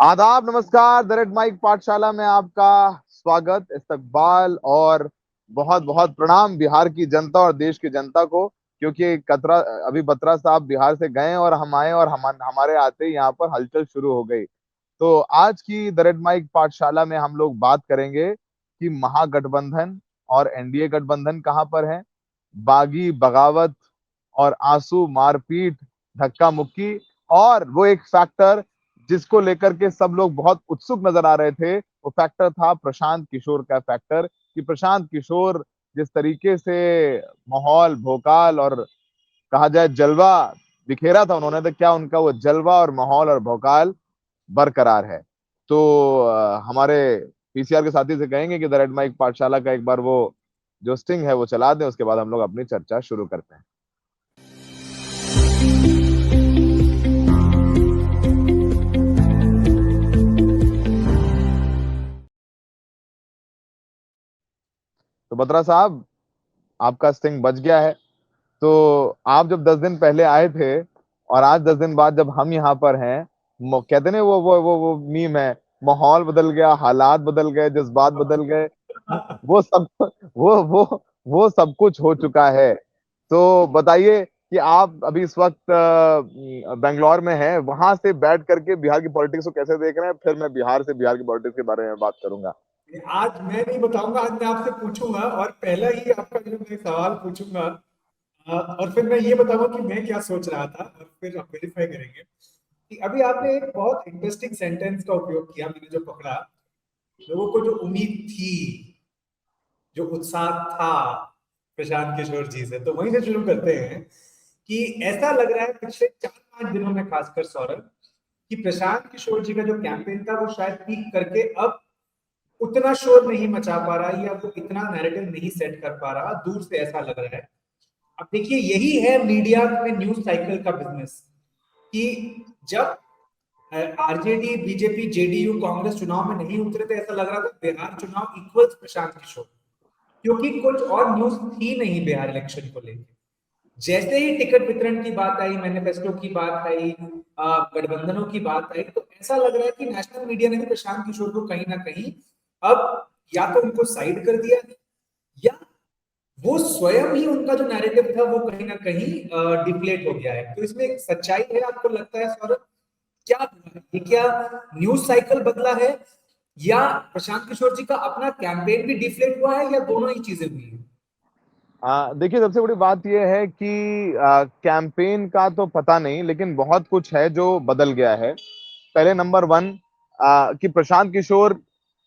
आदाब, नमस्कार। The red mic पाठशाला में आपका स्वागत, इस्तकबाल और बहुत बहुत प्रणाम बिहार की जनता और देश की जनता को। क्योंकि कतरा अभी बत्रा साहब बिहार से गए और हम आए और हमारे आते ही यहाँ पर हलचल शुरू हो गई। तो आज की द रेड माइक पाठशाला में हम लोग बात करेंगे कि महागठबंधन और एनडीए गठबंधन कहाँ पर है, बागी बगावत और आंसू, मारपीट, धक्का मुक्की, और वो एक फैक्टर जिसको लेकर के सब लोग बहुत उत्सुक नजर आ रहे थे, वो फैक्टर था प्रशांत किशोर का फैक्टर। कि प्रशांत किशोर जिस तरीके से माहौल, भोकाल और कहा जाए जलवा बिखेरा था उन्होंने, तो क्या उनका वो जलवा और माहौल और भोकाल बरकरार है? तो हमारे पीसीआर के साथी से कहेंगे कि द रेड माइक पाठशाला का एक बार वो जो स्टिंग है वो चला दें, उसके बाद हम लोग अपनी चर्चा शुरू करते हैं। तो बत्रा साहब, आपका स्टिंग बच गया है। तो आप जब 10 दिन पहले आए थे और आज 10 दिन बाद जब हम यहाँ पर हैं, कहते नहीं वो मीम है, माहौल बदल गया, हालात बदल गए, जज्बात बदल गए। वो सब वो सब कुछ हो चुका है। तो बताइए कि आप अभी इस वक्त बेंगलोर में हैं, वहां से बैठ करके बिहार की पॉलिटिक्स को कैसे देख रहे हैं? फिर मैं बिहार से बिहार की पॉलिटिक्स के बारे में बात करूंगा। आज मैं नहीं बताऊंगा, आज मैं आपसे पूछूंगा और पहला ही आपका जो मैं सवाल पूछूंगा। और फिर मैं ये बताऊंगा कि मैं क्या सोच रहा था और फिर आप वेरीफाई करेंगे कि अभी आपने एक बहुत इंटरेस्टिंग सेंटेंस का उपयोग किया, मैंने जो पकड़ा। लोगों को जो उम्मीद थी, जो उत्साह था प्रशांत किशोर जी से, तो वहीं से शुरू करते हैं कि ऐसा लग रहा है पिछले 4-5 दिनों में, खासकर सौरभ, कि प्रशांत किशोर जी का जो कैंपेन था वो शायद पीक करके अब उतना शोर नहीं मचा पा रहा या वो इतना नैरेटिव नहीं सेट कर पा रहा, दूर से ऐसा लग रहा है। अब देखिए, यही है मीडिया में न्यूज साइकिल का बिजनेस, कि जब आरजेडी, बीजेपी, जेडीयू, कांग्रेस चुनाव में नहीं उतरे थे, ऐसा लग रहा था बिहार चुनाव इक्वल्स प्रशांत किशोर, क्योंकि कुछ और न्यूज थी नहीं बिहार इलेक्शन को लेकर। जैसे ही टिकट वितरण की बात आई, मैनिफेस्टो की बात आई, गठबंधनों की बात आई, तो ऐसा लग रहा है कि नेशनल मीडिया ने भी प्रशांत किशोर को कहीं ना कहीं अब या तो उनको साइड कर दिया है, या वो स्वयं ही, उनका जो नैरेटिव था वो कहीं ना कहीं डिप्लेट हो गया है। तो इसमें एक सच्चाई है, आपको लगता है सौरभ? क्या हुआ है? ये क्या न्यूज साइकिल बदला है, या प्रशांत किशोर जी का अपना कैंपेन भी डिफ्लेट हुआ है, या दोनों ही चीजें हुई है? देखिए, सबसे बड़ी बात यह है कि कैंपेन का तो पता नहीं, लेकिन बहुत कुछ है जो बदल गया है। पहले नंबर वन, कि प्रशांत किशोर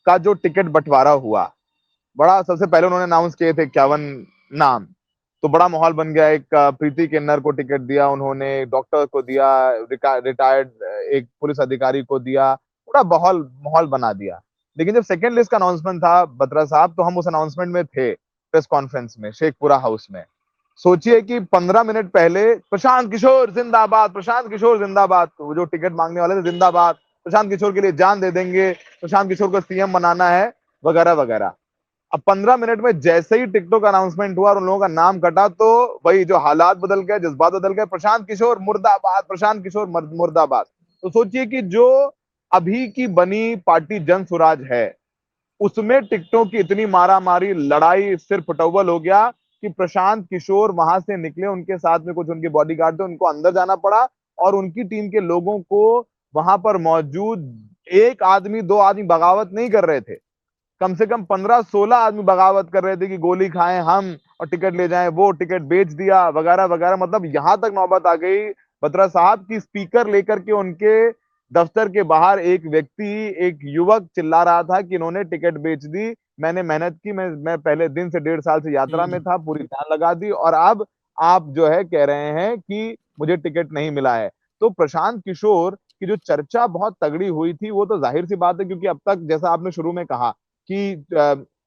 का जो टिकट बंटवारा हुआ, बड़ा सबसे पहले उन्होंने अनाउंस किए थे 51 नाम। तो बड़ा माहौल बन गया। एक प्रीति किन्नर को टिकट दिया उन्होंने, डॉक्टर को दिया, रिटायर्ड एक पुलिस अधिकारी को दिया, बड़ा माहौल माहौल बना दिया। लेकिन जब सेकंड लिस्ट का अनाउंसमेंट था बत्रा साहब, तो हम उस अनाउंसमेंट में थे, प्रेस कॉन्फ्रेंस में शेखपुरा हाउस में। सोचिए कि 15 मिनट पहले प्रशांत किशोर जिंदाबाद, प्रशांत किशोर जिंदाबाद, तो वो जो टिकट मांगने वाले थे, जिंदाबाद, प्रशांत किशोर के लिए जान दे देंगे, प्रशांत किशोर को सीएम बनाना है, वगैरह वगैरह। अब 15 मिनट में जैसे ही टिकटों का अनाउंसमेंट हुआ और उन लोगों का नाम कटा, तो वही जो हालात बदल गए, जज्बात बदल गए, प्रशांत किशोर मुर्दाबाद, प्रशांत किशोर मुर्दाबाद। तो सोचिए कि जो अभी की बनी पार्टी जन स्वराज है, उसमें टिकटों की इतनी मारा मारी, लड़ाई, सिर फटौवल हो गया कि प्रशांत किशोर वहां से निकले, उनके साथ में कुछ उनके बॉडीगार्ड थे, उनको अंदर जाना पड़ा और उनकी टीम के लोगों को वहां पर मौजूद एक आदमी, दो आदमी बगावत नहीं कर रहे थे, कम से कम 15-16 आदमी बगावत कर रहे थे कि गोली खाएं हम और टिकट ले जाएं, वो टिकट बेच दिया, वगैरह वगैरह। मतलब यहां तक नौबत आ गई बत्रा साहब की स्पीकर लेकर के उनके दफ्तर के बाहर एक व्यक्ति, एक युवक चिल्ला रहा था कि इन्होंने टिकट बेच दी, मैंने मेहनत की, मैं पहले दिन से 1.5 साल से यात्रा में था, पूरी जान लगा दी, और अब आप जो है कह रहे हैं कि मुझे टिकट नहीं मिला है। तो प्रशांत किशोर की जो चर्चा बहुत तगड़ी हुई थी, वो तो जाहिर सी बात है, क्योंकि अब तक जैसा आपने शुरू में कहा कि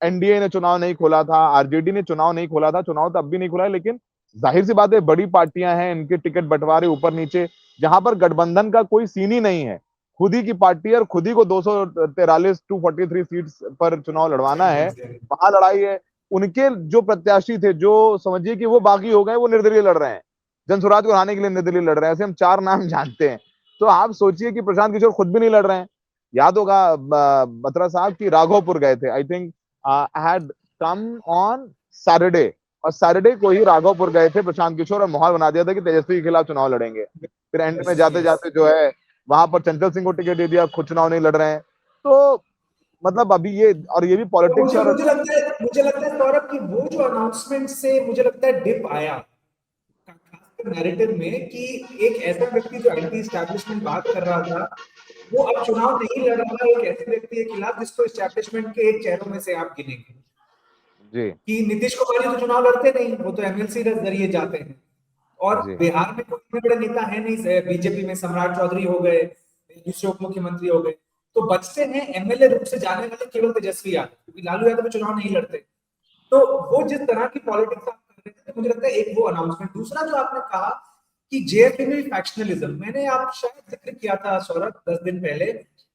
एनडीए ने चुनाव नहीं खोला था, आरजेडी ने चुनाव नहीं खोला था, चुनाव तब भी नहीं खोला है, लेकिन जाहिर सी बात है बड़ी पार्टियां हैं, इनके टिकट बंटवारे ऊपर नीचे, जहां पर गठबंधन का कोई सीन ही नहीं है, खुद ही की पार्टी है और खुद ही को 243 243 सीट्स पर चुनाव लड़वाना है, वहां लड़ाई है। उनके जो प्रत्याशी थे, जो समझिए कि वो बागी हो गए, वो निर्दलीय लड़ रहे हैं, जन स्वराज को हराने के लिए निर्दलीय लड़ रहे हैं, ऐसे हम 4 नाम जानते हैं। तो आप सोचिए कि प्रशांत किशोर खुद भी नहीं लड़ रहे हैं, याद होगा बत्रा साहब की राघोपुर गए थे, I think had come on Saturday, और सैटरडे को ही राघोपुर गए थे प्रशांत किशोर, और माहौल बना दिया था कि तेजस्वी के खिलाफ चुनाव लड़ेंगे। फिर एंड में यस जाते यस। जाते जो है वहां पर चंचल सिंह को टिकट दे दिया, खुद चुनाव नहीं लड़ रहे हैं। तो मतलब अभी ये, और ये भी तो पॉलिटिक्स मुझे है। और मुझे लगता है सौरभ कि वो जो अनाउंसमेंट से मुझे लगता है डिप आया खासकर नैरेटिव में, कि एक ऐसा व्यक्ति जो एंटी एस्टैब्लिशमेंट बात कर रहा था वो अब चुनाव नहीं लड़ रहा है एक ऐसे व्यक्ति के खिलाफ जिसको एस्टैब्लिशमेंट के एक चेहरों में से आप गिनेंगे। जी कि नीतीश कुमार जी तो चुनाव लड़ते नहीं, वो तो एमएलसी के जरिए जाते हैं। और जी बिहार में कोई इतने बड़े नेता है नहीं, बीजेपी में सम्राट चौधरी हो गए, दूसरे उप मुख्यमंत्री हो गए, तो बचते हैं एमएलए रूप से जाने वाले केवल तेजस्वी यादव, क्योंकि लालू यादव चुनाव नहीं लड़ते। तो वो जिस तरह की पॉलिटिक्स आप कर रहे थे, मुझे लगता है एक वो अनाउंसमेंट। दूसरा जो आपने कहा कि जेएपी में फैक्शनलिज्म, मैंने आप शायद जिक्र किया था सौरभ 10 दिन पहले,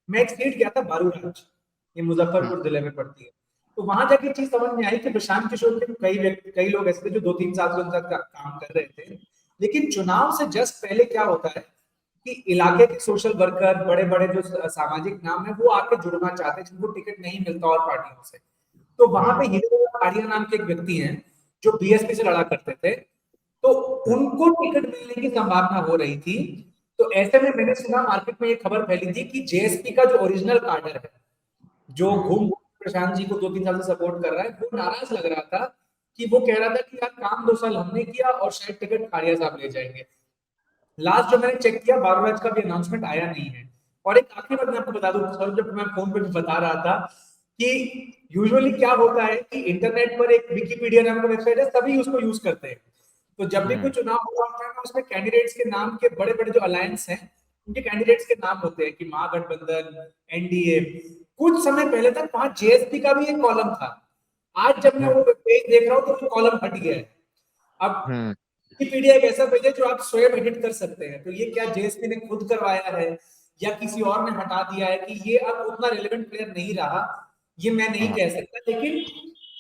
मैं एक सीट गया था बारूराज, ये हम्म, मुजफ्फरपुर जिले में पड़ती है। तो वहां जाके चीज समझ में आई कि प्रशांत किशोर के कई लोग ऐसे थे जो 2-3 साल से उनके साथ काम कर रहे थे, लेकिन चुनाव से जस्ट पहले क्या होता है कि इलाके के सोशल वर्कर, बड़े बड़े जो सामाजिक नाम है, वो आके जुड़ना चाहते हैं जिनको टिकट नहीं मिलता और पार्टियों से। तो वहां पे हीरो आर्या नाम के एक व्यक्ति हैं जो बीएसपी से लड़ा करते थे, तो हम्म, उनको टिकट मिलने की संभावना हो रही थी। तो ऐसे में मैंने सुना मार्केट में ये खबर फैली थी कि जेएसपी का जो ओरिजिनल कार्डर है, जो हम्म, घूम प्रशांत जी को 2-3 साल से सपोर्ट कर रहा है, वो नाराज लग रहा था कि वो कह रहा था कि यार काम 2 साल हमने किया और शायद टिकट खाड़िया साहब ले जाएंगे। लास्ट जो मैंने चेक किया, बारोराज का भी अनाउंसमेंट आया नहीं है। और एक आखिरी बात मैं आपको बता दूं सर, जब मैं फोन पे भी बता रहा था कि यूजुअली क्या होता है कि इंटरनेट पर एक विकिपीडिया नाम का वेबसाइट है, सभी उसको यूज करते हैं। तो जब भी कोई हम्म, चुनाव हो रहा है ना, उसमें कैंडिडेट्स के नाम के बड़े बड़े जो अलायंस हैं, उनके कैंडिडेट्स के नाम होते हैं कि महागठबंधन, एनडीए। कुछ समय पहले तक वहां जेएसपी का भी एक कॉलम था। आज जब मैं हम्म, वो पेज देख रहा हूँ तो वो कॉलम हट गया है। अब हम्म, विकिपीडिया एक ऐसा पेज है जो आप स्वयं एडिट कर सकते हैं, तो ये क्या जेएसपी ने खुद करवाया है या किसी और ने हटा दिया है कि ये अब उतना रेलेवेंट प्लेयर नहीं रहा, ये मैं नहीं हाँ, कह सकता। लेकिन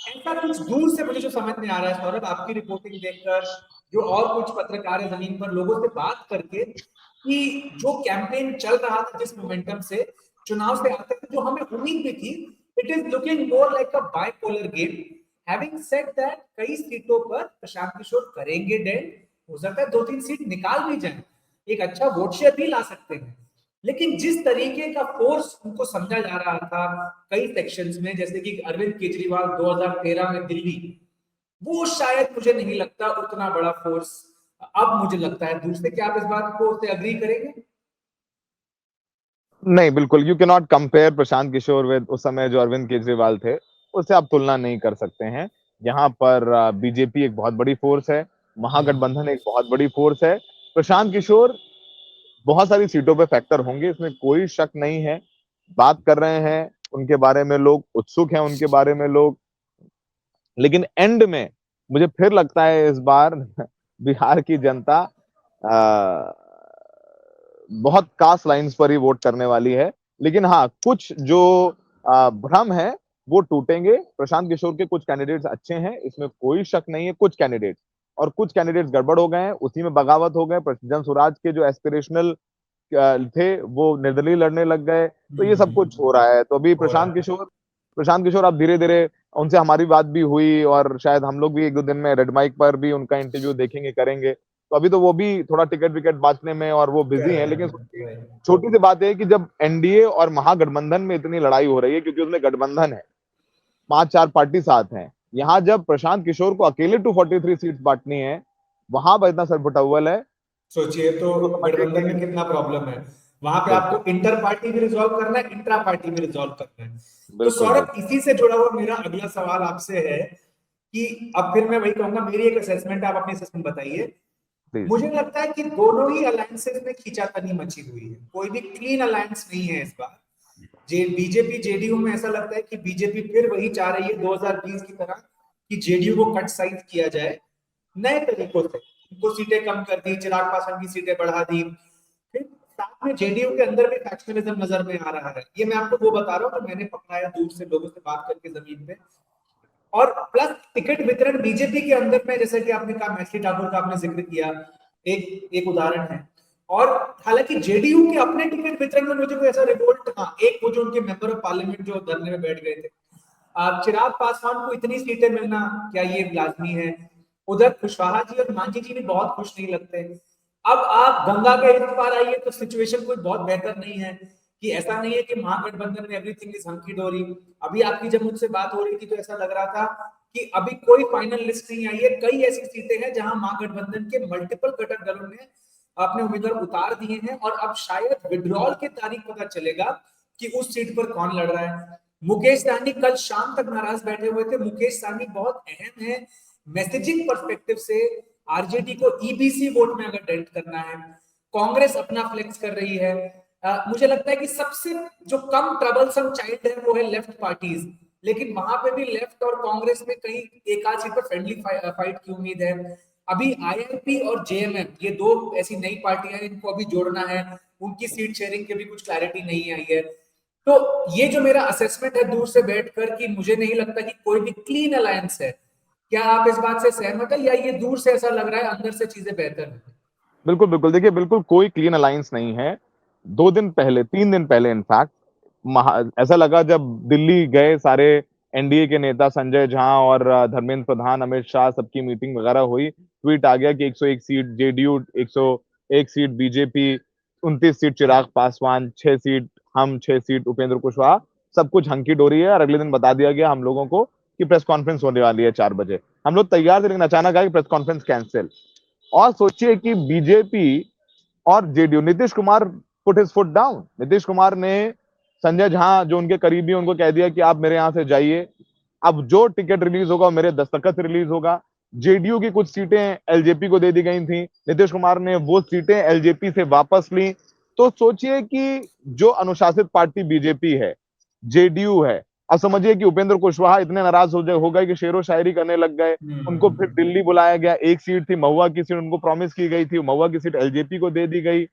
ऐसा कुछ दूर से मुझे जो समझ में आ रहा है सौरभ, आपकी रिपोर्टिंग देखकर, जो और कुछ पत्रकार है जमीन पर लोगों से बात करके, कि जो कैंपेन चल रहा था जिस मोमेंटम से चुनाव से आते थे, जो हमें उम्मीद भी थी, it is looking more like a bipolar game. Having said that, कई सीटों पर प्रशांत किशोर करेंगे डेंट, हो सकता है 2-3 सीट निकाल भी जाए, एक अच्छा वोट शेयर भी ला सकते हैं। लेकिन जिस तरीके का फोर्स उनको समझा जा रहा था कई सेक्शंस में, जैसे कि अरविंद केजरीवाल 2013 में दिल्ली, वो शायद मुझे नहीं लगता उतना बड़ा फोर्स अब मुझे लगता है दूसरे। क्या आप इस बात को से अग्री करेंगे? नहीं बिल्कुल, you can not compare Prashant Kishor with उस समय जो अरविंद केजरीवाल थे, उससे आप तुलना नहीं कर सकते हैं। यहाँ पर बीजेपी एक बहुत बड़ी फोर्स है, महागठबंधन एक बहुत बड़ी फोर्स है। प्रशांत किशोर बहुत सारी सीटों पे फैक्टर होंगे, इसमें कोई शक नहीं है। बात कर रहे हैं उनके बारे में लोग, उत्सुक हैं उनके बारे में लोग, लेकिन एंड में मुझे फिर लगता है इस बार बिहार की जनता आ, बहुत कास्ट लाइंस पर ही वोट करने वाली है। लेकिन हाँ, कुछ जो भ्रम है वो टूटेंगे। प्रशांत किशोर के कुछ कैंडिडेट्स अच्छे हैं, इसमें कोई शक नहीं है, कुछ कैंडिडेट्स, और कुछ कैंडिडेट्स गड़बड़ हो गए हैं, उसी में बगावत हो गए। जन स्वराज के जो एस्पिरेशनल थे वो निर्दलीय लड़ने लग गए, तो ये सब कुछ हो रहा है। तो अभी हो रहा है। प्रशांत किशोर अब धीरे धीरे, उनसे हमारी बात भी हुई, और शायद हम लोग भी 1-2 दिन में रेड माइक पर भी उनका इंटरव्यू देखेंगे, करेंगे। तो अभी तो वो भी थोड़ा टिकट विकेट बांटने में और वो कर बिजी रहे हैं। लेकिन हैं वही। छोटी सी बात है कि जब एनडीए और महागठबंधन में इतनी लड़ाई हो रही है, क्योंकि उसमें गठबंधन है, 5-4 पार्टी साथ हैं, यहां जब प्रशांत किशोर को अकेले 243 सीट्स बांटनी है, वहां पर इतना सरपुटअव्वल है, सोचिए तो तो समझिए गठबंधन कि में कितना प्रॉब्लम है। वहां पे बिल्कुल आपको इंटर पार्टी भी रिजॉल्व करना है, इंट्रा पार्टी भी रिजॉल्व करना है। तो बिल्कुल सौरभ, बिल्कुल इसी से जुड़ा हुआ मेरा अगला सवाल आपसे है कि अब फिर मैं वही कहूंगा, मेरी एक असेसमेंट, आप अपनी असेसमेंट बताइए। प्लीज। मुझे लगता है कि दोनों ही अलायंसेस में खींचातानी मची हुई है, कोई भी क्लीन अलायंस नहीं है इस बार। जे बीजेपी जेडीयू में ऐसा लगता है कि बीजेपी फिर वही चाह रही है 2020 की तरह कि जेडीयू को कट साइज किया जाए नए तरीकों से, उनको सीटें कम कर दी, चिराग पासवान की सीटें बढ़ा दी। फिर साथ में जेडीयू के अंदर भी फैक्शनलिज्म नजर में आ रहा है, ये मैं आपको वो बता रहा हूँ, तो मैंने पकड़ा है दूर से लोगों से बात करके जमीन पे। और प्लस टिकट वितरण बीजेपी के अंदर में, जैसे कि आपने कहा मैथिली ठाकुर का आपने जिक्र किया, एक एक उदाहरण है। और हालांकि जेडीयू के अपने टिकट वितरण में मुझे कोई ऐसा रिवोल्ट, हाँ एक वो जो उनके मेंबर ऑफ पार्लियामेंट जो धरने में बैठ गए थे, चिराग पासवान को इतनी सीटें मिलना क्या ये लाजमी है? उधर कुशवाहा जी और मांझी जी भी बहुत खुश नहीं लगते। अब आप गंगा के इस पार आइए तो सिचुएशन कोई बहुत बेहतर नहीं है, कि ऐसा नहीं है कि महागठबंधन में एवरीथिंग इज हंकी डोरी। अभी आपकी जब मुझसे बात हो रही थी तो ऐसा लग रहा था कि अभी कोई फाइनल लिस्ट नहीं आई है। कई ऐसी सीटें हैं जहां महागठबंधन के मल्टीपल घटक दलों ने अपने उम्मीदवार उतार दिए हैं, और अब शायद विड्रॉल की तारीख पता चलेगा कि उस सीट पर कौन लड़ रहा है। मुकेश सहनी कल शाम तक नाराज बैठे हुए थे। मुकेश सहनी बहुत अहम है मैसेजिंग पर्सपेक्टिव से। आरजेडी को ईबीसी वोट में अगर डेंट करना है, कांग्रेस अपना फ्लेक्स कर रही है। मुझे लगता है कि सबसे जो कम ट्रबलसम चाइल्ड है वो है लेफ्ट पार्टीज, लेकिन वहां पे भी लेफ्ट और कांग्रेस में कहीं एक आध सीट पर फ्रेंडली फाइट की उम्मीद है। अभी आईएनपी और जेएमएम ये दो ऐसी नई पार्टियां हैं, इनको अभी जोड़ना है। उनकी सीट शेयरिंग की भी कुछ क्लैरिटी नहीं आई है। तो ये जो मेरा असेसमेंट है दूर से बैठकर, कि मुझे नहीं लगता कि कोई भी क्लीन अलायंस है। क्या आप इस बात से सहमत है, या ये दूर से ऐसा लग रहा है अंदर से चीजें बेहतर है? बिल्कुल बिल्कुल, देखिए बिल्कुल कोई क्लीन अलायंस नहीं है। 2 दिन पहले, 3 दिन पहले इनफैक्ट, ऐसा लगा जब दिल्ली गए सारे एनडीए के नेता, संजय झा और धर्मेंद्र प्रधान, अमित शाह, सबकी मीटिंग वगैरह हुई, ट्वीट आ गया कि 101 seat JDU, 101 seat BJP, 29 seat Chirag Paswan, 6 seat HAM, 6 seat Upendra Kushwaha, सब कुछ हंकी डोरी है। और अगले दिन बता दिया गया हम लोगों को कि प्रेस कॉन्फ्रेंस होने वाली है 4 बजे। हम लोग तैयार थे, लेकिन अचानक आया कि प्रेस कॉन्फ्रेंस कैंसिल। और सोचिए कि बीजेपी और JDU, Nitish Kumar put his foot down. Nitish Kumar ने संजय झा जो उनके करीबी, उनको कह दिया कि आप मेरे यहां से जाइए, अब जो टिकट रिलीज होगा मेरे दस्तखत से रिलीज होगा। जेडीयू की कुछ सीटें एलजेपी को दे दी गई थी, नीतीश कुमार ने वो सीटें एलजेपी से वापस ली। तो सोचिए कि जो अनुशासित पार्टी बीजेपी है, जेडीयू है, अब समझिए कि उपेंद्र कुशवाहा इतने नाराज हो गए कि शेरो शायरी करने लग गए। उनको फिर दिल्ली बुलाया गया, एक सीट थी महुआ की सीट, उनको प्रॉमिस की गई थी, महुआ की सीट एलजेपी को दे दी गई।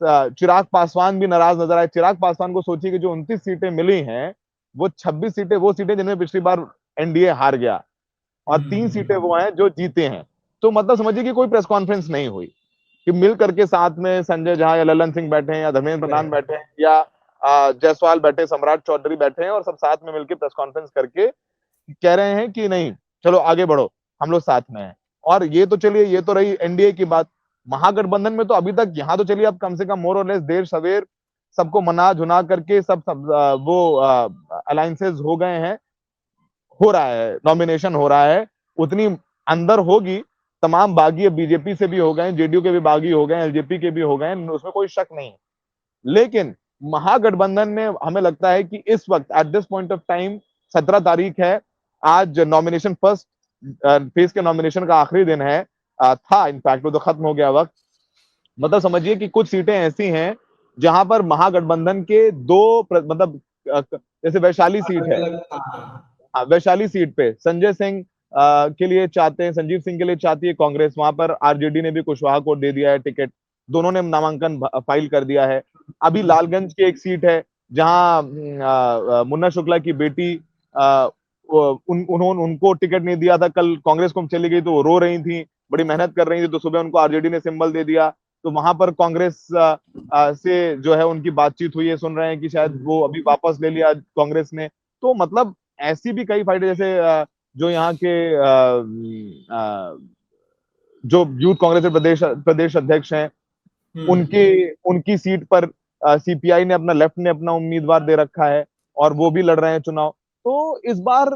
चिराग पासवान भी नाराज नजर आए। चिराग पासवान को सोचिए कि जो 29 सीटें मिली हैं, वो 26 सीटें वो सीटें जिनमें पिछली बार एनडीए हार गया, और 3 सीटें वो हैं जो जीते हैं। तो मतलब समझिए कि कोई प्रेस कॉन्फ्रेंस नहीं हुई कि मिल करके साथ में संजय झा या ललन सिंह बैठे हैं, या धर्मेंद्र प्रधान बैठे हैं, या जायसवाल बैठे, सम्राट चौधरी बैठे हैं, और सब साथ में मिलकर प्रेस कॉन्फ्रेंस करके कह रहे हैं कि नहीं, चलो आगे बढ़ो, हम लोग साथ में हैं। और ये तो चलिए, ये तो रही एनडीए की बात। महागठबंधन में तो अभी तक यहाँ तो चलिए, अब कम से कम मोर और लेस देर सवेर सबको मना झुना करके सब वो अलायंसेस हो गए हैं, हो रहा है, नॉमिनेशन हो रहा है। उतनी अंदर होगी, तमाम बागी अब बीजेपी से भी हो गए, जेडीयू के भी बागी हो गए, एलजेपी के भी हो गए, उसमें कोई शक नहीं है। लेकिन महागठबंधन में हमें लगता है कि इस वक्त at this point of time, 17 तारीख है आज, नॉमिनेशन फर्स्ट फेज के नॉमिनेशन का आखिरी दिन है, था इनफैक्ट, वो तो खत्म हो गया वक्त। मतलब समझिए कि कुछ सीटें ऐसी हैं जहां पर महागठबंधन के मतलब जैसे वैशाली सीट अलग है, अलग, हाँ। हाँ वैशाली सीट पे संजय सिंह के लिए चाहते हैं, संजीव सिंह के लिए चाहती है कांग्रेस, वहां पर आरजेडी ने भी कुशवाहा को दे दिया है टिकट, दोनों ने नामांकन फाइल कर दिया है। अभी लालगंज की एक सीट है जहां मुन्ना शुक्ला की बेटी, उन्होंने उनको टिकट नहीं दिया था, कल कांग्रेस को चली गई तो वो रो रही थी, बड़ी मेहनत कर रही थी, तो सुबह उनको आरजेडी ने सिंबल दे दिया। तो वहां पर कांग्रेस से जो है उनकी बातचीत हुई है, सुन रहे हैं कि शायद वो अभी वापस ले लिया कांग्रेस ने। तो मतलब ऐसी भी कई फाइटर, जैसे जो यहाँ के जो यूथ कांग्रेस के प्रदेश प्रदेश अध्यक्ष हैं, उनके उनकी सीट पर सीपीआई ने अपना, लेफ्ट ने अपना उम्मीदवार दे रखा है, और वो भी लड़ रहे हैं चुनाव। तो इस बार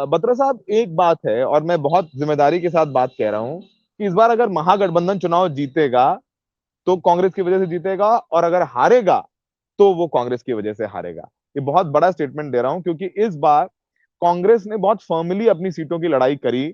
बत्रा साहब एक बात है, और मैं बहुत जिम्मेदारी के साथ बात कह रहा हूं, कि इस बार अगर महागठबंधन चुनाव जीतेगा तो कांग्रेस की वजह से जीतेगा, और अगर हारेगा तो वो कांग्रेस की वजह से हारेगा। ये बहुत बड़ा स्टेटमेंट दे रहा हूं, क्योंकि इस बार कांग्रेस ने बहुत फर्मली अपनी सीटों की लड़ाई करी।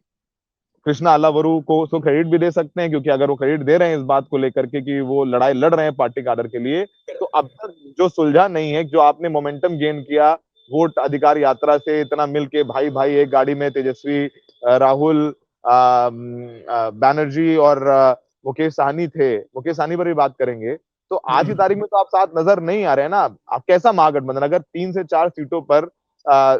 कृष्णा अल्लावरू को तो क्रेडिट भी दे सकते हैं, क्योंकि अगर वो क्रेडिट दे रहे हैं इस बात को लेकर के कि वो लड़ाई लड़ रहे हैं पार्टी काडर के लिए, तो अब तक जो सुलझा नहीं है, जो आपने मोमेंटम गेन किया वोट अधिकार यात्रा से, इतना मिलके भाई भाई एक गाड़ी में, तेजस्वी, राहुल, बैनर्जी और मुकेश सहनी थे, मुकेश सहनी पर भी बात करेंगे। तो आज की तारीख में तो आप साथ नजर नहीं आ रहे हैं ना। आप कैसा महागठबंधन, अगर 3 से 4 सीटों पर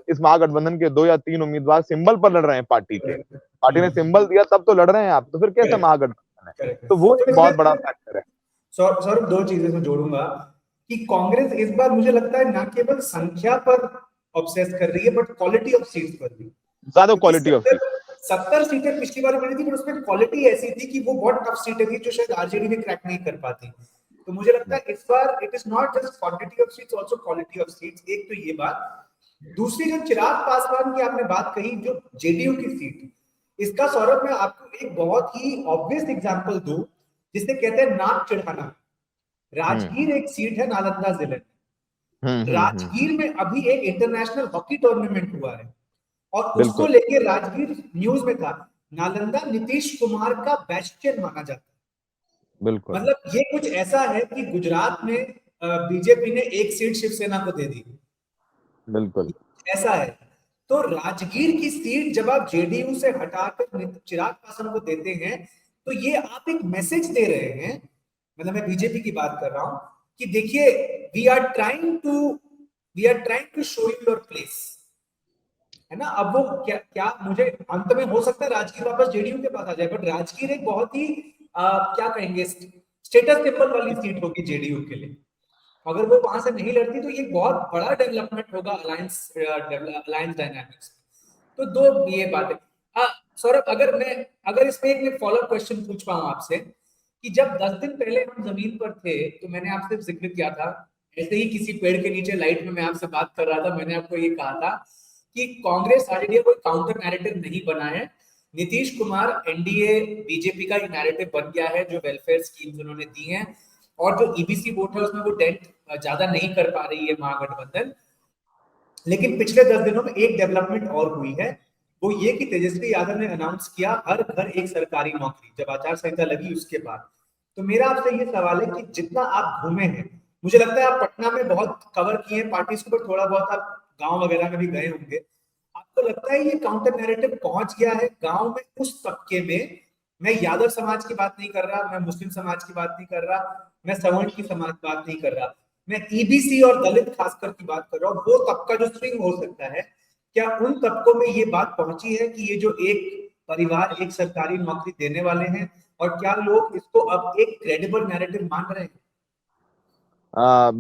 इस महागठबंधन के 2 या 3 उम्मीदवार सिंबल पर लड़ रहे हैं पार्टी के, पार्टी ने सिंबल दिया तब तो लड़ रहे हैं आप, तो फिर कैसे महागठबंधन है? करेक्ट। तो वो तो एक बहुत बड़ा फैक्टर है। सौरभ, दो चीजें मैं जोड़ूंगा कि कांग्रेस इस बार मुझे लगता है ना केवल संख्या पर ऑब्सेस कर रही है, बट क्वालिटी ऑफ सीट्स पर भी। ज्यादा क्योंकि क्वालिटी ऑफ सीट। 70 सीटें पिछली बार मिली थी, पर उसमें क्वालिटी ऐसी थी कि वो बहुत टफ सीटें थी जो शायद आरजेडी ने क्रैक नहीं कर पाती। तो मुझे लगता है इस बार it is not just quantity of seats, also quality of seats. एक तो ये बात। दूसरी, जो चिराग पासवान की आपने बात कही, जो जेडीयू की सीट, इसका सौरभ मैं आपको एक बहुत ही ऑब्वियस एग्जांपल दूं, जिसे कहते हैं नाक चढ़ाना। राजगीर एक सीट है नालंदा जिले में। हम्म। राजगीर में अभी एक इंटरनेशनल हॉकी टूर्नामेंट हुआ है, और उसको बिल्कुल लेके राजगीर न्यूज में था। नालंदा नीतीश कुमार का बेस्टियन माना जाता है। बिल्कुल मतलब ये कुछ ऐसा है कि गुजरात में बीजेपी ने एक सीट शिवसेना को दे दी, बिल्कुल। ऐसा है। तो राजगीर की सीट जब आप जेडीयू से हटाकर चिराग पासवान को देते हैं, तो ये आप एक मैसेज दे रहे हैं, मतलब मैं बीजेपी की बात कर रहा हूं, कि देखिए, we are trying to we are trying to show you your place, है ना। अब वो क्या क्या मुझे अंत में हो सकता है राजगीर वापस जेडीयू के पास आ जाए, बट राजगीर एक बहुत ही क्या कहेंगे, स्टेटस सिंबल वाली सीट होगी जेडीयू के लिए। अगर वो वहां से नहीं लड़ती तो ये बहुत बड़ा डेवलपमेंट होगा अलायंस डायनामिक्स। तो दो ये बातें। सौरभ, अगर इसमें एक मैं फॉलो क्वेश्चन पूछ पाऊं आपसे, कि जब 10 दिन पहले हम जमीन पर थे, तो मैंने आपसे जिक्र किया था, ऐसे ही किसी पेड़ के नीचे लाइट में मैं आपसे बात कर रहा था, मैंने आपको ये कहा था कि कांग्रेस आरजेडी कोई काउंटर नैरेटिव नहीं बना है। नीतीश कुमार, एनडीए, बीजेपी का नैरेटिव बन गया है, जो वेलफेयर स्कीम्स उन्होंने दी हैं, और जो ईबीसी वोट है उसमें वो डेंट ज्यादा नहीं कर पा रही है महागठबंधन। लेकिन पिछले 10 दिनों में एक डेवलपमेंट और हुई है, वो ये कि तेजस्वी यादव ने अनाउंस किया हर घर एक सरकारी नौकरी, जब आचार संहिता लगी उसके बाद। तो मेरा आपसे ये सवाल है कि जितना आप घूमे हैं, मुझे लगता है आप पटना में बहुत कवर किए हैं पार्टीज को, पर थोड़ा बहुत आप गांव वगैरह में भी गए होंगे। आपको लगता है ये काउंटर नैरेटिव पहुंच गया है गांव में उस तबके में? मैं यादव समाज की बात नहीं कर रहा, मैं मुस्लिम समाज की बात नहीं कर रहा, मैं सवर्ण की समाज बात नहीं कर रहा, मैं ईबीसी और दलित खासकर की बात कर रहा हूँ। वो तबका जो स्विंग हो सकता है, क्या उन तबकों में ये बात पहुंची है कि ये जो एक परिवार एक सरकारी नौकरी देने वाले हैं, और क्या लोग इसको अब एक क्रेडिबल नैरेटिव मान रहे हैं?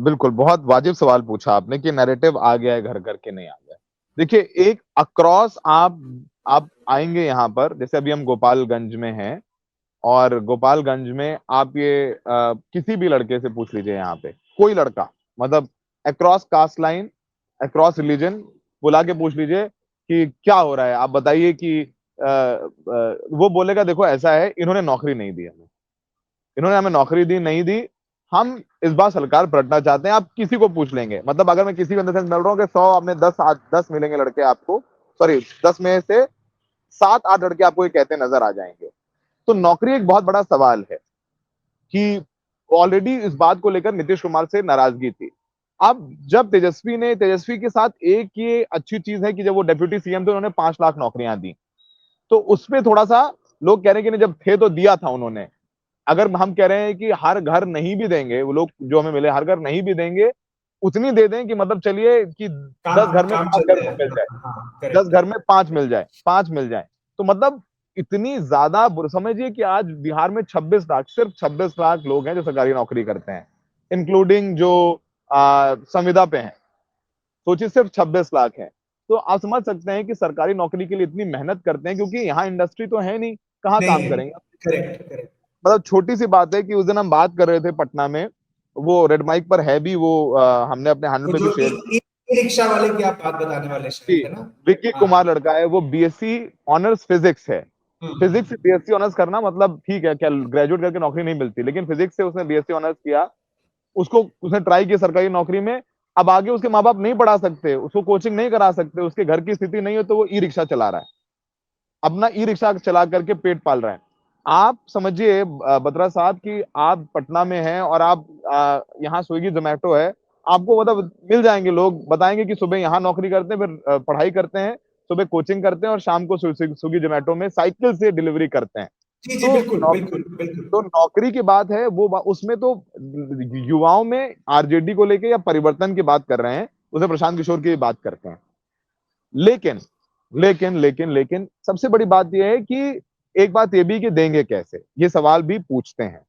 बिल्कुल, बहुत वाजिब सवाल पूछा आपने कि नैरेटिव आ गया है घर घर के, नहीं आ गया। देखिए, एक अक्रॉस आप आएंगे यहाँ पर, जैसे अभी हम गोपालगंज में हैं, और गोपालगंज में आप ये किसी भी लड़के से पूछ लीजिए, यहाँ पे कोई लड़का, मतलब across cast line, across religion, बुला के पूछ लीजिए कि क्या हो रहा है, आप बताइए कि वो बोलेगा देखो ऐसा है, इन्होंने नौकरी नहीं दी हमें, इन्होंने हमें नौकरी दी नहीं दी, हम इस बार सरकार पलटना चाहते हैं। आप किसी को पूछ लेंगे, मतलब अगर मैं किसी बंदे से मिल रहा हूँ कि 100 आपने 10 मिलेंगे लड़के आपको, सॉरी 10 में से 7-8 लड़के आपको ये कहते नजर आ जाएंगे। तो नौकरी एक बहुत बड़ा सवाल है कि ऑलरेडी इस बात को लेकर नीतीश कुमार से नाराजगी थी। अब जब तेजस्वी के साथ एक ये अच्छी चीज है कि जब वो डेप्यूटी सीएम थे उन्होंने 5 लाख नौकरियां दी, तो उसपे थोड़ा सा लोग कह रहे हैं कि नहीं, जब थे तो दिया था उन्होंने। अगर हम कह रहे हैं कि हर घर नहीं भी देंगे, वो लोग जो हमें मिले हर घर नहीं भी देंगे, उतनी दे दें कि मतलब चलिए कि काम 10 घर में काम 5 चल घर जाए। को मिल जाए, हाँ हाँ, 10 करेक्ट। घर में 5 मिल जाए, 5 मिल जाए। तो मतलब इतनी ज्यादा समझिए कि आज बिहार में 26 लाख, सिर्फ 26 लाख लोग हैं जो सरकारी नौकरी करते हैं, इंक्लूडिंग जो संविदा पे हैं। सोचिए सिर्फ 26 लाख है। तो आप समझ सकते हैं कि सरकारी नौकरी के लिए इतनी मेहनत करते हैं, क्योंकि यहाँ इंडस्ट्री तो है नहीं, कहाँ नहीं काम है। करेंगे। Correct correct. मतलब छोटी सी बात है कि उस दिन हम बात कर रहे थे पटना में, वो रेड माइक पर है भी, वो हमने अपने हैंडल वो पे भी जो शेयर ई रिक्शा वाले की आप बात बताने वाले की। शायद, है ना? विक्की हाँ। कुमार लड़का है, वो बीएससी ऑनर्स फिजिक्स है। फिजिक्स से हम्म। बीएससी ऑनर्स करना मतलब ठीक है, क्या ग्रेजुएट करके नौकरी नहीं मिलती, लेकिन फिजिक्स से उसने बीएससी ऑनर्स किया, उसको उसने ट्राई किया सरकारी नौकरी में। अब आगे उसके माँ बाप नहीं पढ़ा सकते, उसको कोचिंग नहीं करा सकते, उसके घर की स्थिति नहीं है, तो वो ई रिक्शा चला रहा है, अपना ई रिक्शा चला करके पेट पाल रहे हैं। आप समझिए बत्रा साहब कि आप पटना में हैं और आप यहाँ स्विगी जोमेटो है, आपको मतलब मिल जाएंगे लोग, बताएंगे कि सुबह यहाँ नौकरी करते हैं, फिर पढ़ाई करते हैं, सुबह कोचिंग करते हैं और शाम को स्विगी जोमेटो में साइकिल से डिलीवरी करते हैं। जी जी, तो बिल्कुल बिल्कुल बिल्कुल। तो नौकरी की बात है, वो उसमें तो युवाओं में आरजेडी को लेके या परिवर्तन की बात कर रहे हैं, उसे प्रशांत किशोर की बात करते हैं। लेकिन लेकिन सबसे बड़ी बात यह है कि एक बात ये भी कि देंगे कैसे, ये सवाल भी पूछते हैं।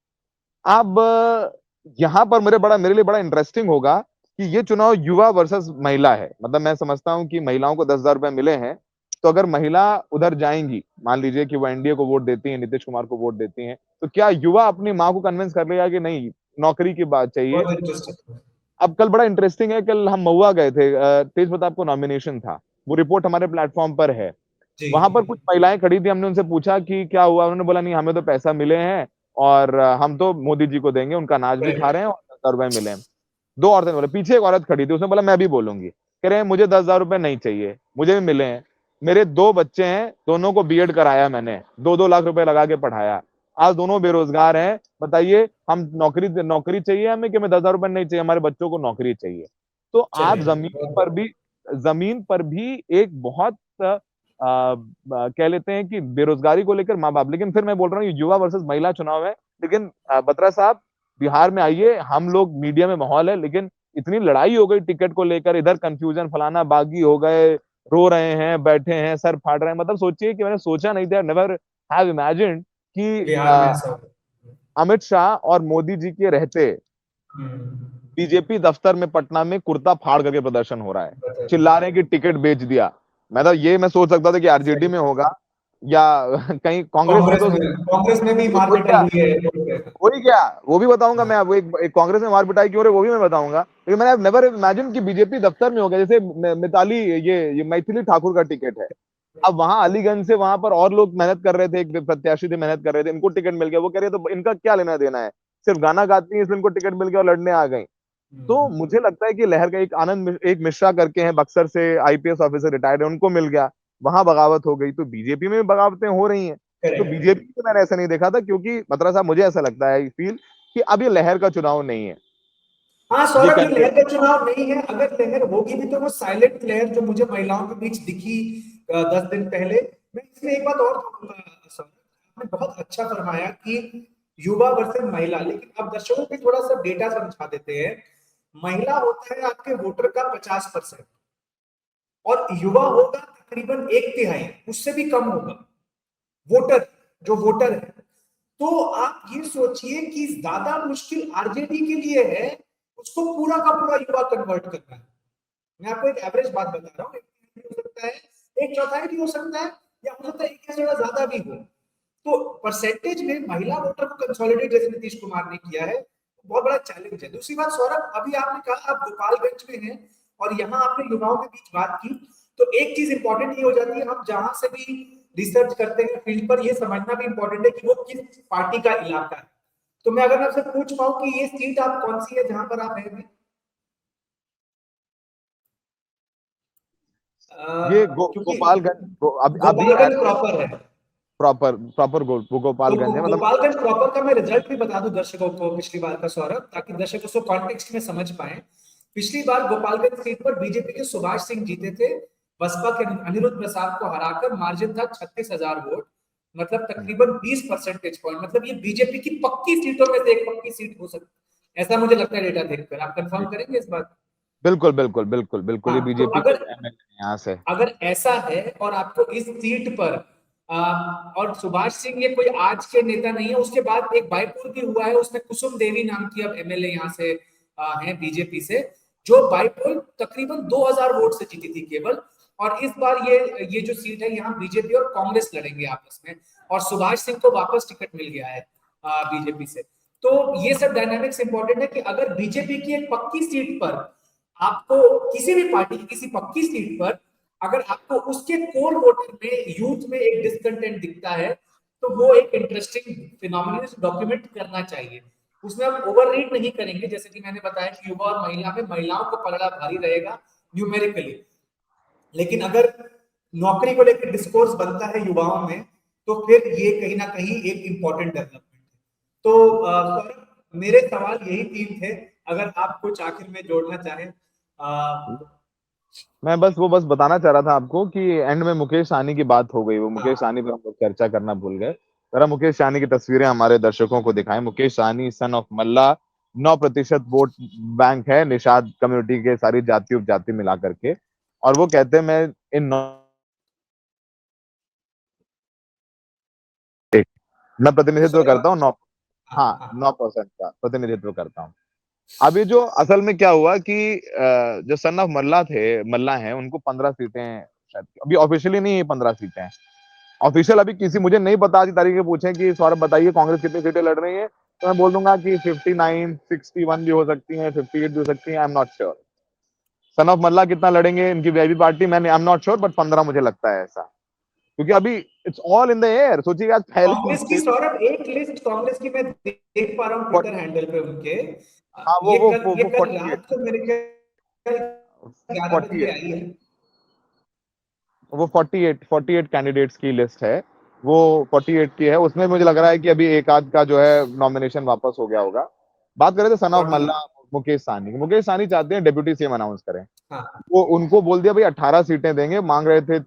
अब यहाँ पर मेरे लिए बड़ा इंटरेस्टिंग होगा कि ये चुनाव युवा वर्सेस महिला है। मतलब मैं समझता हूँ कि महिलाओं को 10,000 रुपए मिले हैं, तो अगर महिला उधर जाएंगी, मान लीजिए कि वो एनडीए को वोट देती हैं, नीतीश कुमार को वोट देती हैं, तो क्या युवा अपनी माँ को कन्विंस कर लेगा कि नहीं, नौकरी की बात चाहिए। बहुत इंटरेस्टिंग। अब कल बड़ा इंटरेस्टिंग है, कल हम महुआ गए थे, तेज प्रताप को नॉमिनेशन था, वो रिपोर्ट हमारे प्लेटफॉर्म पर है। जी। वहां पर कुछ महिलाएं खड़ी थी, हमने उनसे पूछा कि क्या हुआ, उन्होंने बोला नहीं, हमें तो पैसा मिले हैं और हम तो मोदी जी को देंगे, उनका अनाज भी खा करेक्ट। रहे हैं और 10,000 रुपए मिले हैं। दो औरतें बोले, पीछे एक औरत खड़ी थी, उसने बोला मैं भी बोलूंगी, कह रहे हैं मुझे 10,000 रुपए नहीं चाहिए, मुझे भी मिले हैं, मेरे दो बच्चे हैं, दोनों को बीएड कराया मैंने, 2-2 लाख रुपए लगा के पढ़ाया, आज दोनों बेरोजगार हैं, बताइए हम नौकरी नौकरी चाहिए हमें कि हमें 10,000 रुपए नहीं चाहिए, हमारे बच्चों को नौकरी चाहिए। तो आप चलिए बहुत। जमीन पर भी एक बहुत कह लेते हैं कि बेरोजगारी को लेकर माँ बाप, लेकिन फिर मैं बोल रहा हूँ ये युवा वर्सेस महिला चुनाव है। लेकिन बत्रा साहब, बिहार में आइए, हम लोग मीडिया में माहौल है, लेकिन इतनी लड़ाई हो गई टिकट को लेकर, इधर कंफ्यूजन, फलाना बागी हो गए, रो रहे हैं, बैठे हैं, सर फाड़ रहे हैं। मतलब सोचिए कि मैंने सोचा नहीं था, नेवर हैव इमेजिन्ड कि बिहार में ऐसा हो। अमित शाह और मोदी जी के रहते हम्म। बीजेपी दफ्तर में पटना में कुर्ता फाड़ करके प्रदर्शन हो रहा है, बताइए। चिल्ला रहे हैं कि टिकट बेच दिया। मैं तो ये मैं सोच सकता था कि आरजेडी सही। में होगा या कहीं कांग्रेस में, तो कांग्रेस में भी मार वही पिटाई क्या, हुई है वोट पे। वही क्या, वो भी बताऊंगा हाँ। मैं आपको, एक कांग्रेस में मार पिटाई क्यों हो रही है वो भी मैं बताऊंगा, लेकिन मैंने नेवर इमेजिन कि बीजेपी दफ्तर में होगा। जैसे मिताली, ये मैथिली ठाकुर का टिकट है, अब वहां अलीगंज से वहां पर और लोग मेहनत कर रहे थे, एक प्रत्याशी थे मेहनत कर रहे थे, इनको टिकट मिल गया, वो कह रहे तो इनका क्या लेना देना है, सिर्फ गाना गाती है इसलिए इनको टिकट मिल गया और लड़ने आ गई। तो हम्म। मुझे लगता है कि लहर का एक एक मिश्रा करके हैं बक्सर से, आईपीएस ऑफिसर रिटायर्ड है, उनको मिल गया, वहां बगावत हो गई, तो बीजेपी में भी बगावतें हो रही हैं। तो करेक्ट। बीजेपी में मैंने ऐसा नहीं देखा था, क्योंकि मतलब साहब मुझे ऐसा लगता है फील कि अब ये लहर का चुनाव नहीं है, हाँ ये सौरभ, ये कैंपेन। लहर का चुनाव नहीं है। अगर लहर होगी भी तो वो साइलेंट लहर जो मुझे महिलाओं के बीच दिखी 10 दिन पहले। मैं इसमें एक बात और कहूंगा सौरभ, आपने बहुत अच्छा फरमाया कि युवा वर्सेस महिला, लेकिन अब दर्शकों को थोड़ा सा डेटा समझा देते हैं। महिला होता है आपके वोटर का 50%, और युवा होगा तकरीबन 1/3, उससे भी कम होगा वोटर, जो वोटर है। तो आप ये सोचिए कि ज्यादा मुश्किल आरजेडी के लिए है उसको पूरा का पूरा युवा कन्वर्ट करना है। मैं आपको एक एवरेज बात बता रहा हूँ, एक हो सकता है, एक चौथाई भी हो सकता है, या हो सकता है एक से ज्यादा भी हो। तो परसेंटेज में महिला वोटर को कंसोलिडेट जैसे नीतीश कुमार ने किया है, बहुत बड़ा चैलेंज है। दूसरी बात सौरभ, अभी आपने कहा आप गोपालगंज में हैं और यहाँ आपने युवाओं के बीच बात की, तो एक चीज इंपॉर्टेंट ये हो जाती है, हम जहां से भी रिसर्च करते हैं फील्ड पर, ये समझना भी इंपॉर्टेंट है कि वो किस पार्टी का इलाका है। तो मैं अगर आपसे पूछ पाऊं कि ये सीट आप कौन सी है जहां पर आप हैं? ये क्योंकि गोपालगंज अभी गोपालगंज प्रॉपर है। प्रॉपर प्रॉपर तो गोपालगंज है, मतलब गोपालगंज प्रॉपर का मैं रिजल्ट भी बता दूं दर्शकों को पिछली बार का सौरभ, ताकि दर्शक उसको कॉन्टेक्स्ट में समझ पाए। पिछली बार गोपालगंज सीट पर बीजेपी के सुभाष सिंह जीते थे, बसपा के अनिरुद्ध प्रसाद को हराकर। मार्जिन था 36,000 वोट, मतलब तकरीबन 20 परसेंटेज पॉइंट। मतलब ये बीजेपी की पक्की सीटों में से एक पक्की सीट हो सकती है, ऐसा मुझे लगता है डेटा देखकर। आप कंफर्म करेंगे इस बात? बिल्कुल बिल्कुल बिल्कुल बिल्कुल, हाँ, ये तो बीजेपी के अगर एमएलए यहाँ से। अगर ऐसा है और आपको इस सीट पर और सुभाष सिंह ये कोई आज के नेता नहीं है, उसके बाद एक बाईपुर भी हुआ है, उसमें कुसुम देवी नाम की अब एमएलए यहाँ से हैं बीजेपी से, जो बाईपुर तकरीबन 2,000 वोट से जीती थी केवल। और इस बार ये जो सीट है यहाँ बीजेपी और कांग्रेस लड़ेंगे आपस में, और सुभाष सिंह को वापस टिकट मिल गया है बीजेपी से। तो ये सब डायनामिक्स इंपॉर्टेंट है कि अगर बीजेपी की एक पक्की सीट पर आपको, किसी भी पार्टी की किसी पक्की सीट पर अगर आपको उसके कोर वोटर में, यूथ में एक डिसकंटेंट दिखता है, तो वो एक इंटरेस्टिंग फिनोमिनल डॉक्यूमेंट करना चाहिए। उसमें हम ओवर रीड नहीं करेंगे, जैसे कि मैंने बताया कि युवा और महिला में महिलाओं को पलड़ा भारी रहेगा न्यूमेरिकली, लेकिन अगर नौकरी को लेकर डिस्कोर्स बनता है युवाओं में, तो फिर ये कहीं ना कहीं एक इंपॉर्टेंट डेवलपमेंट है। तो सौरभ, मेरे सवाल यही तीन थे, अगर आप कुछ आखिर में जोड़ना चाहें। मैं बस बताना चाह रहा था आपको कि एंड में मुकेश सहनी की बात हो गई, वो मुकेश हाँ। सहनी पर हम लोग चर्चा करना भूल गए। जरा मुकेश सहनी की तस्वीरें हमारे दर्शकों को दिखाएं। Mukesh Sahani son of Malla, 9% vote bank है निषाद कम्युनिटी के, सारी जाति उपजाति मिला करके, और वो कहते हैं मैं इन मैं प्रतिनिधित्व सौरभ, करता हूँ 9। हाँ हाँ, हाँ 9% का प्रतिनिधित्व करता हूँ। अब ये जो असल में क्या हुआ कि जो सन ऑफ मल्ला थे, मल्ला हैं, उनको 15 सीटें शायद अभी ऑफिशियली नहीं है 15 सीटें हैं। ऑफिशियल अभी किसी मुझे नहीं पता आज की तारीख में पूछें कि सौरभ बताइए कांग्रेस कितनी सीटें लड़ रही है, तो मैं बोल दूंगा कि 59, 61 भी हो सकती हैं, 58 भी हो सकती हैं, I am not sure. Son of Mallah कितना लड़ेंगे इनकी वीआईपी पार्टी, मैंने I am not sure, but 15 मुझे लगता है ऐसा, क्योंकि अभी it's all in the air. सोचिएगा आज पहले कांग्रेस की सौरभ एक लिस्ट कांग्रेस की मैं देख पा रहा हूँ ट्विटर हैंडल पे उनके। हाँ ये वो कल वो ये वो कल 48, रात को मेरे ख्याल 11 बजे 48 आई है। वो 48 कैंडिडेट्स की लिस्ट है, वो 48 की है। उसमें मुझे लग रहा है कि अभी एक आध का जो है नॉमिनेशन वापस हो गया होगा। बात करें तो सन ऑफ 40। मल्ला मुकेश साहनी चाहते हैं डिप्यूटी सीएम अनाउंस करें। हाँ वो उनको बोल दिया भाई 18 सीटें देंगे, मांग रहे थे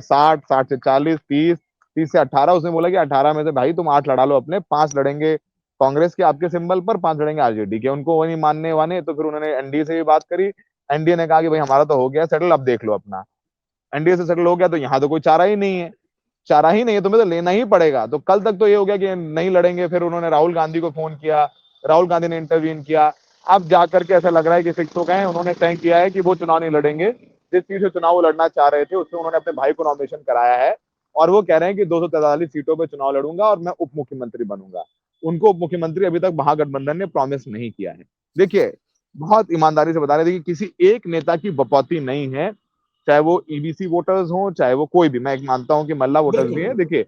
60 से 40, 30 से 18। उसने बोला कि 18 में से भाई तुम 8 लड़ा लो अपने, 5 लड़ेंगे कांग्रेस के आपके सिंबल पर, 5 लड़ेंगे आरजेडी के। उनको वो नहीं मानने वाने, तो फिर उन्होंने एनडीए से भी बात करी। एनडीए ने कहा कि भाई हमारा तो हो गया सेटल, अब देख लो अपना। एनडीए से सेटल हो गया तो यहाँ तो कोई चारा ही नहीं है, चारा ही नहीं है, तुम्हें तो लेना ही पड़ेगा। तो कल तक तो ये हो गया कि नहीं लड़ेंगे, फिर उन्होंने राहुल गांधी को फोन किया, राहुल गांधी ने इंटरव्यून किया। अब जाकर के ऐसा लग रहा है कि फिक्स हो गए हैं, उन्होंने तय किया है कि वो चुनाव नहीं लड़ेंगे। जिस सीट से चुनाव वो लड़ना चाह रहे थे उसमें उन्होंने अपने भाई को नॉमिनेशन कराया है, और वो कह रहे हैं कि 243 सीटों पर चुनाव लड़ूंगा और मैं उप मुख्यमंत्री बनूंगा। उनको उप मुख्यमंत्री अभी तक महागठबंधन ने प्रॉमिस नहीं किया है। देखिए, बहुत ईमानदारी से बता रहे थे कि किसी एक नेता की बपौती नहीं है, चाहे वो ईबीसी वोटर्स हों, चाहे वो कोई भी। मैं एक मानता हूं कि मल्ला वोटर्स भी बिल्कुल हैं। देखिए,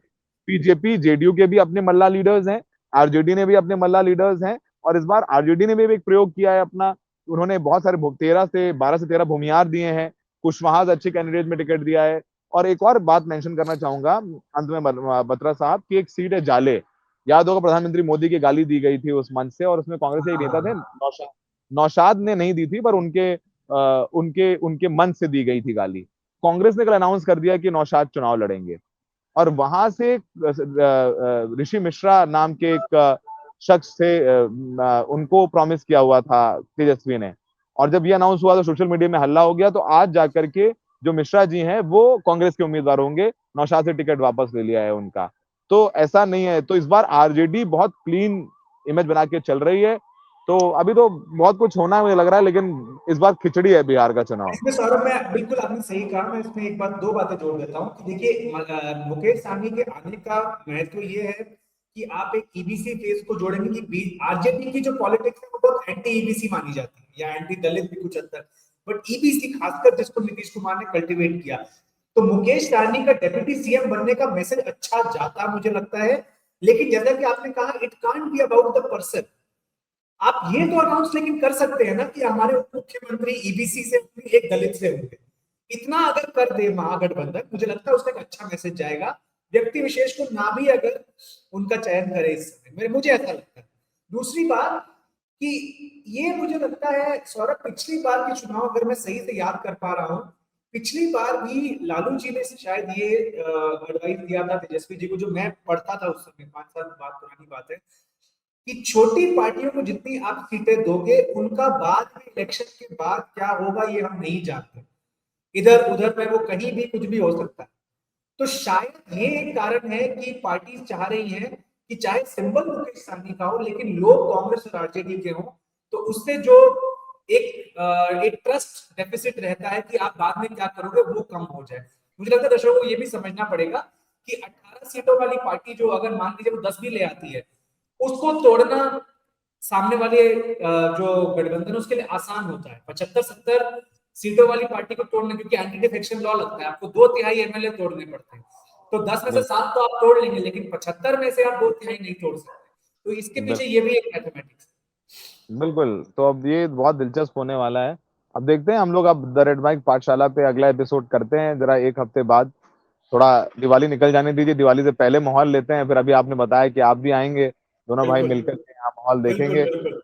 बीजेपी जेडीयू के भी अपने मल्ला लीडर्स हैं, आरजेडी ने भी अपने मल्ला लीडर्स हैं, और इस बार आरजेडी ने भी एक प्रयोग किया है अपना। उन्होंने बहुत सारे 12 से 13 भूमिहार दिए हैं, कुशवाहा अच्छे कैंडिडेट में टिकट दिया है। और एक और बात मेंशन करना चाहूंगा अंत में, बत्रा साहब की एक सीट है जाले। याद होगा प्रधानमंत्री मोदी की गाली दी गई थी उस मंच से, और उसमें कांग्रेस के एक नेता थे हाँ नौशाद। नौशाद ने नहीं दी थी, पर उनके उनके मन से दी गई थी गाली। कांग्रेस ने कल अनाउंस कर दिया कि नौशाद चुनाव लड़ेंगे, और वहां से ऋषि मिश्रा नाम के एक शख्स थे, उनको प्रॉमिस किया हुआ था तेजस्वी ने। और जब ये अनाउंस हुआ तो सोशल मीडिया में हल्ला हो गया। तो आज जाकर के जो मिश्रा जी हैं वो कांग्रेस के उम्मीदवार होंगे, नौशाद से टिकट वापस ले लिया है उनका। तो ऐसा नहीं है, तो इस बार आरजेडी बहुत क्लीन इमेज बना के चल रही है। तो अभी तो बहुत कुछ होना है मुझे लग रहा है, लेकिन इस बार खिचड़ी है बिहार का चुनाव। इसमें सौरभ मैं बिल्कुल आपने सही कहा। मैं इसमें एक बात दो बातें जोड़ देता हूँ कि देखिए मुकेश सहनी के आने का महत्व ये है कि आप एक ईबीसी फेस को जोड़ेंगे कि आरजेडी की जो पॉलिटिक्स है वो बहुत एंटी ईबीसी मानी जाती है या एंटी दलित भी कुछ हद तक, बट ईबीसी खासकर जिसको नीतीश कुमार ने कल्टिवेट किया, तो मुकेश सहनी का डेप्यूटी सीएम बनने का मैसेज अच्छा जाता मुझे लगता है। लेकिन जैसा कि आपने कहा, it can't be about the person. आप ये तो अनाउंस लेकिन कर सकते हैं ना कि हमारे उप मुख्यमंत्री ईबीसी से होंगे, एक दलित से होंगे। इतना अगर कर दे महागठबंधन, मुझे लगता है उसका एक अच्छा मैसेज जाएगा व्यक्ति विशेष को, ना भी अगर उनका चयन करे इस समय। मेरे मुझे ऐसा लगता है। दूसरी बात कि ये मुझे लगता है सौरभ, पिछली बार के चुनाव अगर मैं सही से याद कर पा रहा हूं, पिछली बार भी लालू जी ने शायद ये एडवाइस दिया था तेजस्वी जी को, जो मैं पढ़ता था उस समय, 5 साल बाद पुरानी बात है, कि छोटी पार्टियों को जितनी आप सीटें दोगे उनका बाद में इलेक्शन के बाद क्या होगा ये हम नहीं जानते। इधर उधर में वो कहीं भी कुछ भी हो सकता है। तो शायद ये एक कारण है कि पार्टी चाह रही है कि चाहे सिंबल मुकेश सहनी का हो लेकिन लोग कांग्रेस और आरजेडी के हों, तो उससे जो एक ट्रस्ट डेफिसिट रहता है कि आप बाद में क्या करोगे वो कम हो जाए। मुझे लगता है दर्शकों को ये भी समझना पड़ेगा कि 18 सीटों वाली पार्टी जो अगर मान लीजिए वो 10 भी ले आती है, उसको तोड़ना सामने वाले जो गठबंधन उसके लिए आसान होता है। 75-70 सीटों वाली पार्टी को तोड़ना, क्योंकि एंटी डिफेक्शन लॉ लगता है, आपको 2/3 एमएलए तोड़ने पड़ते हैं। तो 10 में से 7 तो आप तोड़ लेंगे, लेकिन 75 में से आप 2/3 नहीं तोड़ सकते। तो इसके पीछे बिल्कुल ये भी एक मैथमेटिक्स है। बिल्कुल। तो अब ये बहुत दिलचस्प होने वाला है। अब देखते हैं हम लोग, अब द रेड माइक पाठशाला पे अगला एपिसोड करते हैं जरा एक हफ्ते बाद। थोड़ा दिवाली निकल जाने दीजिए, दिवाली से पहले माहौल लेते हैं, फिर अभी आपने बताया कि आप भी आएंगे, दोनों भाई बिल्कुल मिलकर के यहाँ माहौल बिल्कुल देखेंगे। बिल्कुल।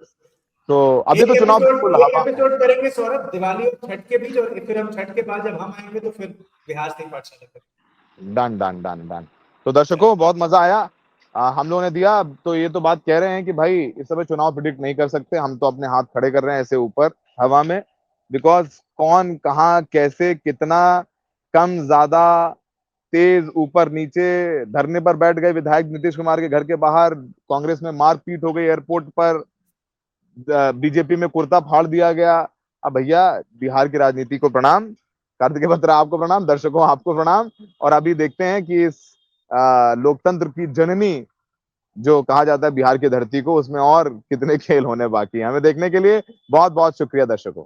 तो अभी तो चुनाव बिल्कुल एक हवा में है। एपिसोड करेंगे सौरभ दिवाली और छठ के बीच, और फिर हम छठ के बाद जब हम आएंगे तो फिर बिहार से ही पाठशाला करेंगे। Done done done done. तो चलो दर्शकों बहुत मजा आया, हम लोगों ने दिया। तो ये तो बात कह रहे हैं कि भाई इस समय चुनाव प्रिडिक्ट नहीं कर सकते, हम तो अपने हाथ खड़े कर रहे हैं ऐसे ऊपर हवा में, बिकॉज कौन कहाँ कैसे कितना कम ज्यादा तेज ऊपर नीचे, धरने पर बैठ गए विधायक नीतीश कुमार के घर के बाहर, कांग्रेस में मारपीट हो गई एयरपोर्ट पर, बीजेपी में कुर्ता फाड़ दिया गया। अब भैया बिहार की राजनीति को प्रणाम, कार्तिकेय बत्रा आपको प्रणाम, दर्शकों आपको प्रणाम। और अभी देखते हैं कि इस लोकतंत्र की जननी जो कहा जाता है बिहार की धरती को, उसमें और कितने खेल होने बाकी हैं। हमें देखने के लिए बहुत बहुत शुक्रिया दर्शकों।